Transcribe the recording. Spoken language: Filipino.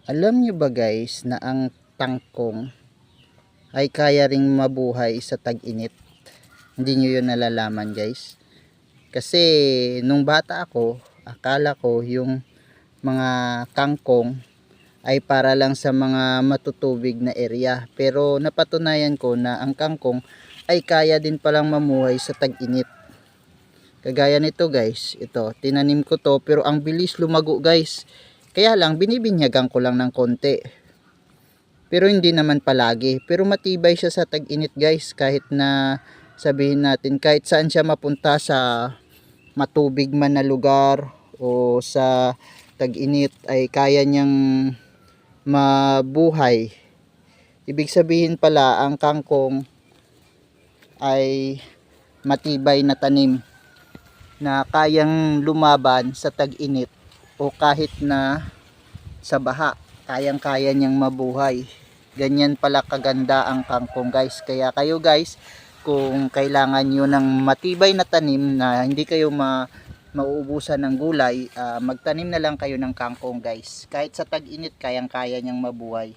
Alam nyo ba guys na ang tangkong ay kaya ring mabuhay sa tag-init? Hindi nyo yun nalalaman guys. Kasi nung bata ako, akala ko yung mga kangkong ay para lang sa mga matutubig na area. Pero napatunayan ko na ang kangkong ay kaya din palang mamuhay sa tag-init. Kagaya nito guys, ito, tinanim ko to pero ang bilis lumago guys. Kaya lang binibinyagan ko lang ng konti. Pero hindi naman palagi. Pero matibay siya sa tag-init guys. Kahit na sabihin natin, kahit saan siya mapunta sa matubig man na lugar o sa tag-init ay kaya niyang mabuhay. Ibig sabihin pala ang kangkong ay matibay na tanim na kayang lumaban sa tag-init o kahit na sa baha, kayang-kaya niyang mabuhay. Ganyan pala kaganda ang kangkong guys. Kaya kayo guys, kung kailangan nyo ng matibay na tanim na hindi kayo mauubusan ng gulay, magtanim na lang kayo ng kangkong guys. Kahit sa tag-init, kayang-kaya niyang mabuhay.